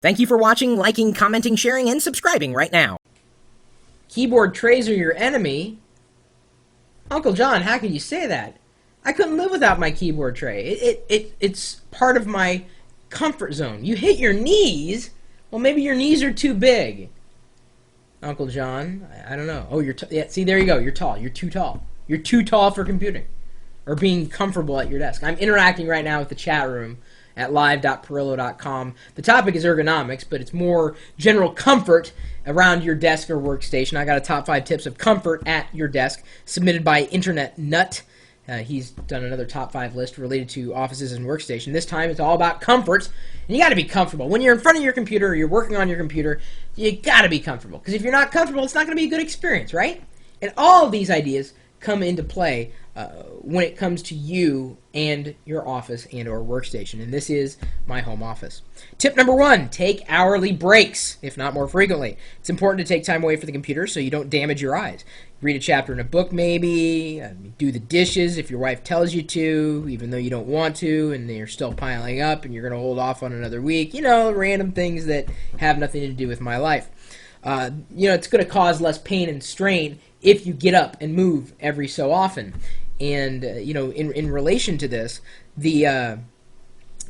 Thank you for watching, liking, commenting, sharing, and subscribing right now. Keyboard trays are your enemy? Uncle John, how can you say that? I couldn't live without my keyboard tray. It's part of my comfort zone. You hit your knees? Well, maybe your knees are too big. Uncle John, I don't know. Oh, yeah, see, there you go. You're tall. You're too tall. You're too tall for computing or being comfortable at your desk. I'm interacting right now with the chat room at live.pirillo.com. The topic is ergonomics, but it's more general comfort around your desk or workstation. I got a top 5 tips of comfort at your desk submitted by Internet Nut. He's done another top 5 list related to offices and workstation. This time it's all about comfort, and you got to be comfortable. When you're in front of your computer or you're working on your computer, you got to be comfortable, because if you're not comfortable, it's not going to be a good experience, right? And all of these ideas come into play when it comes to you and your office and or workstation. And this is my home office. Tip number 1, take hourly breaks, if not more frequently. It's important to take time away from the computer so you don't damage your eyes. Read a chapter in a book maybe, do the dishes if your wife tells you to, even though you don't want to, and they're still piling up and you're going to hold off on another week. You know, random things that have nothing to do with my life. It's going to cause less pain and strain if you get up and move every so often. And, in relation to this, the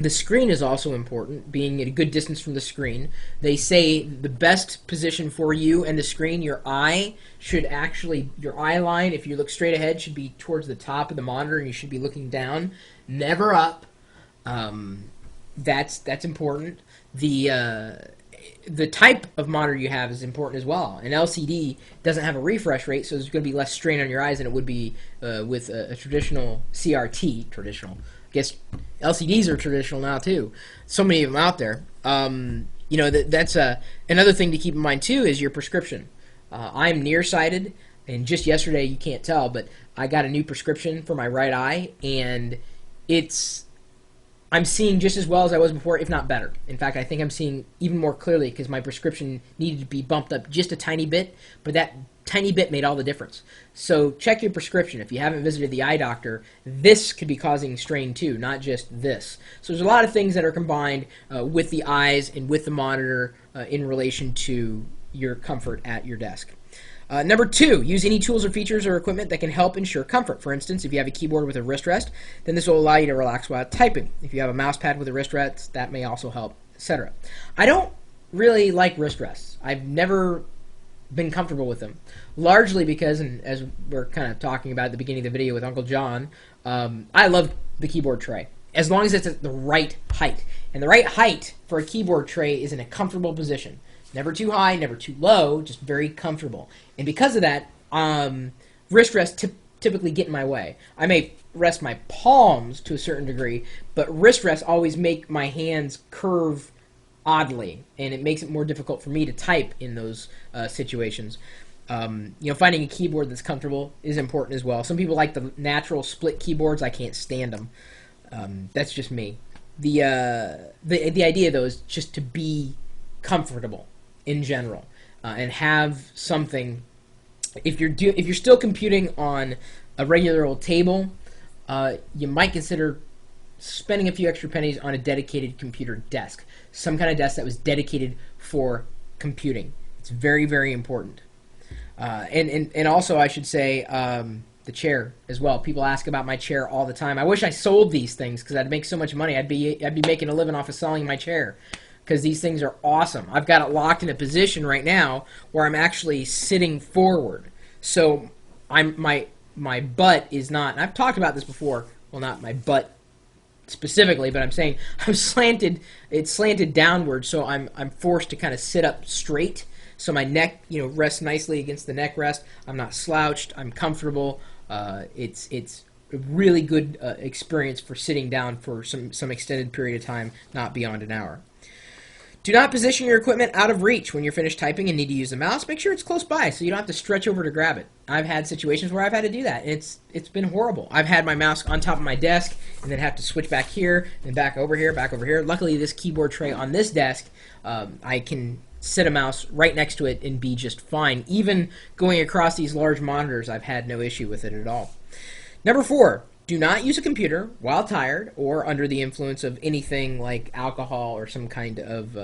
screen is also important, being at a good distance from the screen. They say the best position for you and the screen, your eye line, if you look straight ahead, should be towards the top of the monitor, and you should be looking down, never up. That's important. The type of monitor you have is important as well. An LCD doesn't have a refresh rate, so there's going to be less strain on your eyes than it would be with a traditional CRT. Traditional. I guess LCDs are traditional now too. So many of them out there. That's another thing to keep in mind too is your prescription. I'm nearsighted, and just yesterday, you can't tell, but I got a new prescription for my right eye, and I'm seeing just as well as I was before, if not better. In fact, I think I'm seeing even more clearly because my prescription needed to be bumped up just a tiny bit, but that tiny bit made all the difference. So check your prescription. If you haven't visited the eye doctor, this could be causing strain too, not just this. So there's a lot of things that are combined with the eyes and with the monitor in relation to your comfort at your desk. Number 2, use any tools or features or equipment that can help ensure comfort. For instance, if you have a keyboard with a wrist rest, then this will allow you to relax while typing. If you have a mouse pad with a wrist rest, that may also help, etc. I don't really like wrist rests. I've never been comfortable with them, largely because, and as we're kind of talking about at the beginning of the video with Uncle John, I love the keyboard tray, as long as it's at the right height. And the right height for a keyboard tray is in a comfortable position. Never too high, never too low, just very comfortable. And because of that, wrist rests typically get in my way. I may rest my palms to a certain degree, but wrist rests always make my hands curve oddly, and it makes it more difficult for me to type in those situations. Finding a keyboard that's comfortable is important as well. Some people like the natural split keyboards. I can't stand them. That's just me. The idea, though, is just to be comfortable in general, and have something. If you're still computing on a regular old table, you might consider spending a few extra pennies on a dedicated computer desk, some kind of desk that was dedicated for computing. It's very, very important. And also, I should say, the chair as well. People ask about my chair all the time. I wish I sold these things because I'd make so much money. I'd be making a living off of selling my chair, because these things are awesome. I've got it locked in a position right now where I'm actually sitting forward. So my butt is not, and I've talked about this before, well, not my butt specifically, but I'm saying it's slanted downward, so I'm forced to kind of sit up straight, so my neck, rests nicely against the neck rest. I'm not slouched. I'm comfortable. It's a really good experience for sitting down for some extended period of time, not beyond an hour. Do not position your equipment out of reach when you're finished typing and need to use the mouse. Make sure it's close by so you don't have to stretch over to grab it. I've had situations where I've had to do that, and it's been horrible. I've had my mouse on top of my desk and then have to switch back here and back over here, back over here. Luckily, this keyboard tray on this desk, I can set a mouse right next to it and be just fine. Even going across these large monitors, I've had no issue with it at all. Number 4, do not use a computer while tired or under the influence of anything like alcohol or some kind of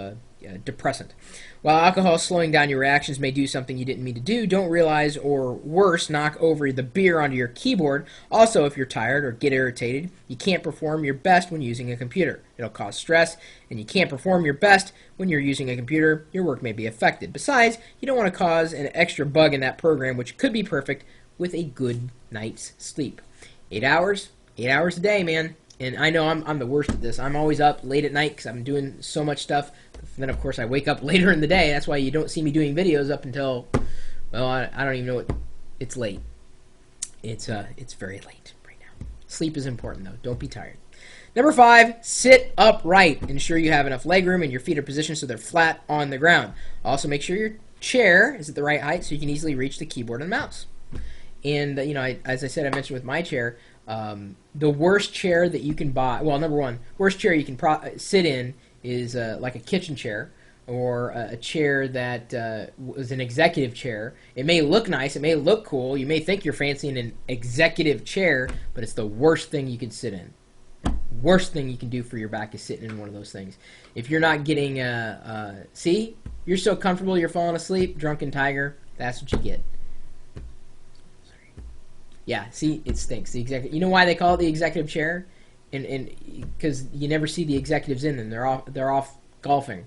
depressant. While alcohol slowing down your reactions may do something you didn't mean to do, don't realize or worse, knock over the beer onto your keyboard. Also, if you're tired or get irritated, you can't perform your best when using a computer. It'll cause stress, and you can't perform your best when you're using a computer. Your work may be affected. Besides, you don't want to cause an extra bug in that program, which could be perfect with a good night's sleep. 8 hours? 8 hours a day, man. And I know I'm the worst at this. I'm always up late at night because I'm doing so much stuff. Then, of course, I wake up later in the day. That's why you don't see me doing videos up until, well, I don't even know what. It's late. It's very late right now. Sleep is important, though. Don't be tired. Number 5, sit upright. Ensure you have enough leg room and your feet are positioned so they're flat on the ground. Also, make sure your chair is at the right height so you can easily reach the keyboard and mouse. And, as I said, I mentioned with my chair, the worst chair that you can buy, well, number 1, worst chair you can sit in is like a kitchen chair or a chair that was an executive chair. It may look nice, it may look cool, you may think you're fancying an executive chair, but it's the worst thing you can sit in. Worst thing you can do for your back is sitting in one of those things. If you're not getting, see, you're so comfortable you're falling asleep, drunken tiger, that's what you get. Yeah, see, it stinks. The executive. You know why they call it the executive chair? And because you never see the executives in them. They're off golfing.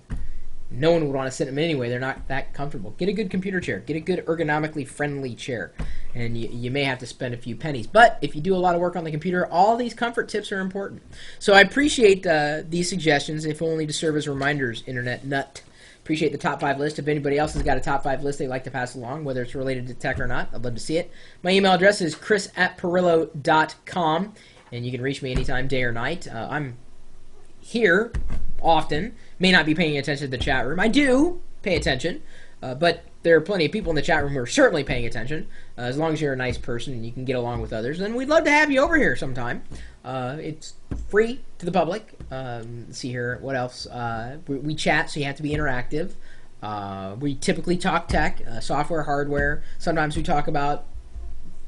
No one would want to sit in them anyway. They're not that comfortable. Get a good computer chair. Get a good ergonomically friendly chair. And you may have to spend a few pennies. But if you do a lot of work on the computer, all these comfort tips are important. So I appreciate these suggestions, if only to serve as reminders, Internet Nut. Appreciate the top 5 list. If anybody else has got a top 5 list they'd like to pass along, whether it's related to tech or not, I'd love to see it. My email address is chris@pirillo.com, and you can reach me anytime, day or night. I'm here often. May not be paying attention to the chat room. I do pay attention, but there are plenty of people in the chat room who are certainly paying attention. As long as you're a nice person and you can get along with others, then we'd love to have you over here sometime. It's free to the public. Let's see here, what else? We chat, so you have to be interactive. We typically talk tech, software, hardware. Sometimes we talk about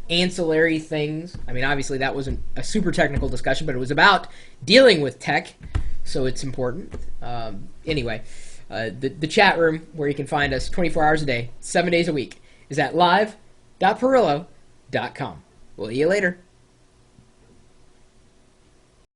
ancillary things. I mean, obviously that wasn't a super technical discussion, but it was about dealing with tech, so it's important. Anyway, the chat room, where you can find us 24 hours a day, 7 days a week, is at live.pirillo.com. We'll see you later.